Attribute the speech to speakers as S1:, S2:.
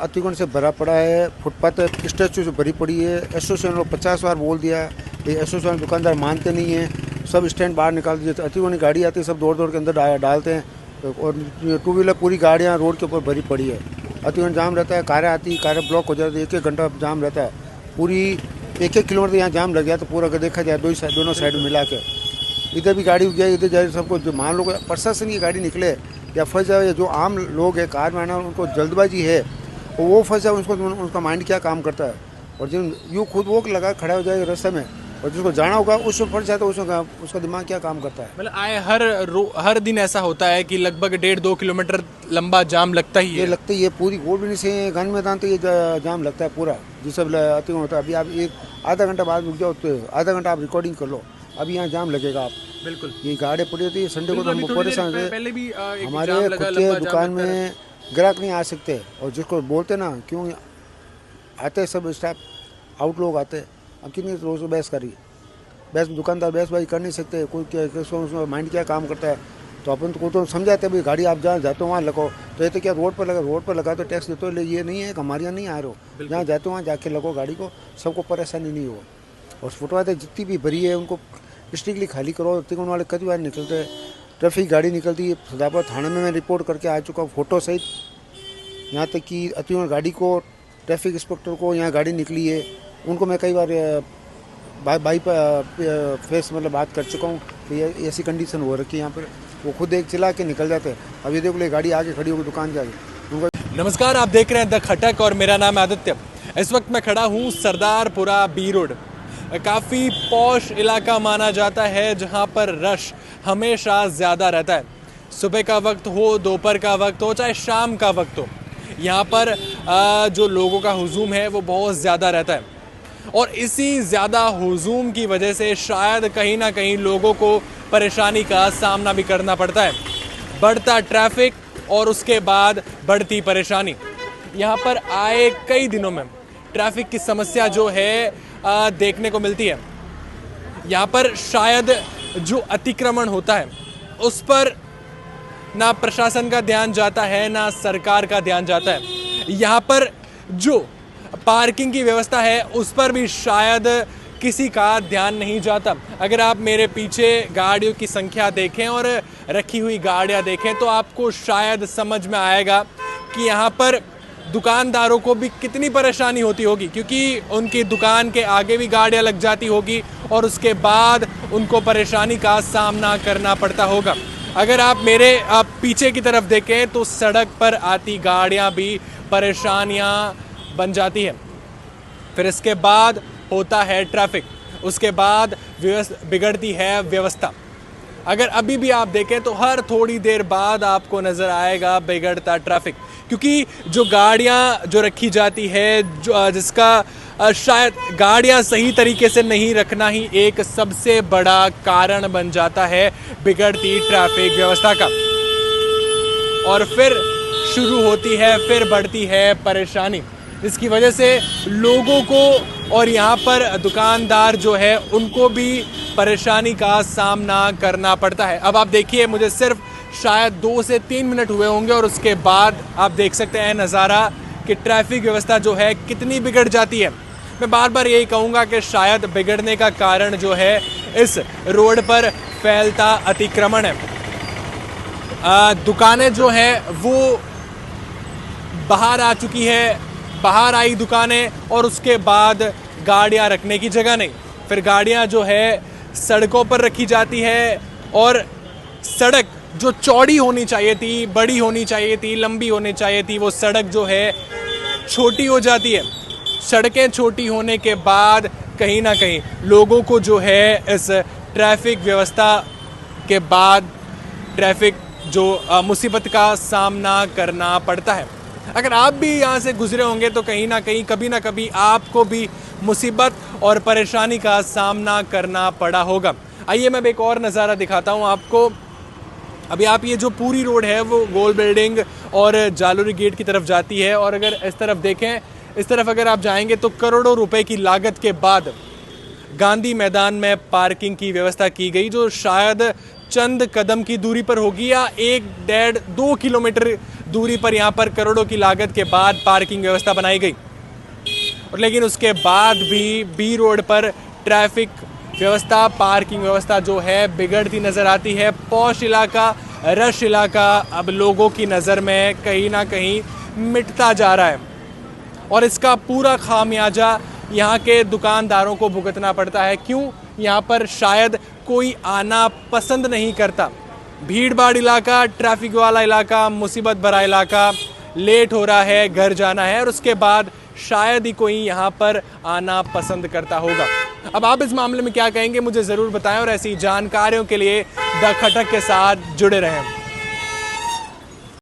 S1: अतिक्रमण से भरा पड़ा है, फुटपाथ स्टैचू से भरी पड़ी है। एसोसिएशन को 50 बार बोल दिया, ये एसोसिएशन दुकानदार मानते नहीं हैं, सब स्टैंड बाहर निकाल दीजिए। अतिक्रमण गाड़ी आती है, सब दौड़ दौड़ के अंदर डालते हैं और टू व्हीलर पूरी गाड़ियाँ रोड के ऊपर भरी पड़ी है। अतिक्रमण जाम रहता है, कारें आती, कारें ब्लॉक हो जाती है, 1-1 घंटा जाम रहता है। पूरी 1-1 किलोमीटर यहाँ जाम लग गया। तो पूरा अगर देखा जाए दोनों साइड मिला के, इधर भी गाड़ी जाए, इधर जाए, सबको जो मान लो प्रशासन की गाड़ी निकले या फंस जाए, जो आम लोग है कार में आना, उनको जल्दबाजी है, वो फंस जाए, उनका माइंड क्या काम करता है। और जिन यूँ खुद वो लगा खड़ा हो जाएगा रास्ते में, और जिसको जाना होगा उसको फंस जाए तो उसका दिमाग क्या काम करता है।
S2: मतलब हर दिन ऐसा होता है कि लगभग 1.5-2 किलोमीटर लंबा जाम लगता ही है।
S1: ये लगता ही है, पूरी गोलबिंडी से गांधी मैदान तो ये जाम लगता है पूरा, जिस सब अतिक्रमण होता है। अभी आप एक आधा घंटा बाद रुक जाओ तो आधा घंटा आप रिकॉर्डिंग कर लो, अभी यहाँ जाम लगेगा। आप
S2: बिल्कुल,
S1: ये गाड़ी पड़ी होती है संडे को, तो हम परेशान थे।
S2: पहले भी
S1: हमारे खुद के दुकान में ग्राहक नहीं आ सकते, और जिसको बोलते ना क्यों आते सब स्टाफ आउट लोग आते। अब कितनी रोज बहस करी, बहस दुकानदार बहसबाजी कर नहीं सकते, कोई क्या माइंड क्या काम करता है। तो अपन को तो समझाते भाई गाड़ी आप जहाँ जाते हो वहाँ लगाओ, तो ये तो क्या रोड पर लगा तो टैक्स देते हो। ये नहीं है कि हमारे यहाँ नहीं आ रहे हो, जहाँ जाते हो वहाँ जाके लगो गाड़ी को, सबको परेशानी नहीं हो। और फुटपाथ जितनी भी भरी है उनको स्ट्रिक्टली खाली करो। अतिक्रमण वाले कई बार निकलते हैं, ट्रैफिक गाड़ी निकलती है। सदापुर थाने में मैं रिपोर्ट करके आ चुका हूँ, फोटो सहित। यहाँ तक कि अतिक्रमण गाड़ी को, ट्रैफिक इंस्पेक्टर को यहाँ गाड़ी निकली है, उनको मैं कई बार बाई फेस मतलब बात कर चुका हूँ कि ऐसी कंडीशन हो रखी है यहाँ पर। वो खुद एक चिल्ला के निकल जाते हैं। अब ये देखो ले गाड़ी आगे खड़ी होगी दुकान के आगे उनको।
S2: नमस्कार, आप देख रहे हैं द खटक और मेरा नाम है आदित्य। इस वक्त मैं खड़ा हूँ सरदारपुरा बी रोड। काफ़ी पॉश इलाका माना जाता है, जहाँ पर रश हमेशा ज़्यादा रहता है। सुबह का वक्त हो, दोपहर का वक्त हो, चाहे शाम का वक्त हो, यहाँ पर जो लोगों का हुजूम है वो बहुत ज़्यादा रहता है। और इसी ज़्यादा हुजूम की वजह से शायद कहीं ना कहीं लोगों को परेशानी का सामना भी करना पड़ता है। बढ़ता ट्रैफिक और उसके बाद बढ़ती परेशानी। यहाँ पर आए कई दिनों में ट्रैफिक की समस्या जो है देखने को मिलती है। यहाँ पर शायद जो अतिक्रमण होता है उस पर ना प्रशासन का ध्यान जाता है, ना सरकार का ध्यान जाता है। यहाँ पर जो पार्किंग की व्यवस्था है उस पर भी शायद किसी का ध्यान नहीं जाता। अगर आप मेरे पीछे गाड़ियों की संख्या देखें और रखी हुई गाड़ियाँ देखें तो आपको शायद समझ में आएगा कि यहाँ पर दुकानदारों को भी कितनी परेशानी होती होगी, क्योंकि उनकी दुकान के आगे भी गाड़ियाँ लग जाती होगी और उसके बाद उनको परेशानी का सामना करना पड़ता होगा। अगर आप मेरे पीछे की तरफ देखें तो सड़क पर आती गाड़ियाँ भी परेशानियाँ बन जाती है। फिर इसके बाद होता है ट्रैफिक, उसके बाद बिगड़ती है व्यवस्था। अगर अभी भी आप देखें तो हर थोड़ी देर बाद आपको नज़र आएगा बिगड़ता ट्रैफिक, क्योंकि जो गाड़ियाँ जो रखी जाती है, जो जिसका शायद गाड़ियाँ सही तरीके से नहीं रखना ही एक सबसे बड़ा कारण बन जाता है बिगड़ती ट्रैफिक व्यवस्था का। और फिर शुरू होती है, फिर बढ़ती है परेशानी, जिसकी वजह से लोगों को और यहाँ पर दुकानदार जो है उनको भी परेशानी का सामना करना पड़ता है। अब आप देखिए, मुझे सिर्फ शायद 2 से 3 मिनट हुए होंगे और उसके बाद आप देख सकते हैं नज़ारा कि ट्रैफिक व्यवस्था जो है कितनी बिगड़ जाती है। मैं बार बार यही कहूँगा कि शायद बिगड़ने का कारण जो है इस रोड पर फैलता अतिक्रमण है। दुकानें जो है वो बाहर आ चुकी है, बाहर आई दुकानें और उसके बाद गाड़ियां रखने की जगह नहीं। फिर गाड़ियां जो है सड़कों पर रखी जाती है और सड़क जो चौड़ी होनी चाहिए थी, बड़ी होनी चाहिए थी, लंबी होनी चाहिए थी, वो सड़क जो है छोटी हो जाती है। सड़कें छोटी होने के बाद कहीं ना कहीं लोगों को जो है इस ट्रैफिक व्यवस्था के बाद ट्रैफिक जो मुसीबत का सामना करना पड़ता है। अगर आप भी यहाँ से गुजरे होंगे तो कहीं ना कहीं कभी ना कभी आपको भी मुसीबत और परेशानी का सामना करना पड़ा होगा। आइए मैं एक और नज़ारा दिखाता हूँ आपको। अभी आप ये जो पूरी रोड है वो गोल बिल्डिंग और जालोरी गेट की तरफ जाती है, और अगर इस तरफ देखें, इस तरफ अगर आप जाएंगे तो करोड़ों रुपए की लागत के बाद गांधी मैदान में पार्किंग की व्यवस्था की गई, जो शायद चंद कदम की दूरी पर होगी या 1-1.5-2 किलोमीटर दूरी पर यहाँ पर करोड़ों की लागत के बाद पार्किंग व्यवस्था बनाई गई, और लेकिन उसके बाद भी बी रोड पर ट्रैफिक व्यवस्था, पार्किंग व्यवस्था जो है बिगड़ती नज़र आती है। पॉश इलाका, रश इलाका अब लोगों की नज़र में कहीं ना कहीं मिटता जा रहा है, और इसका पूरा खामियाजा यहाँ के दुकानदारों को भुगतना पड़ता है। क्यों? यहाँ पर शायद कोई आना पसंद नहीं करता। भीड़ भाड़ इलाका, ट्रैफिक वाला इलाका, मुसीबत भरा इलाका, लेट हो रहा है, घर जाना है, और उसके बाद शायद ही कोई यहाँ पर आना पसंद करता होगा। अब आप इस मामले में क्या कहेंगे, मुझे ज़रूर बताएं, और ऐसी जानकारियों के लिए द खटक के साथ जुड़े रहें।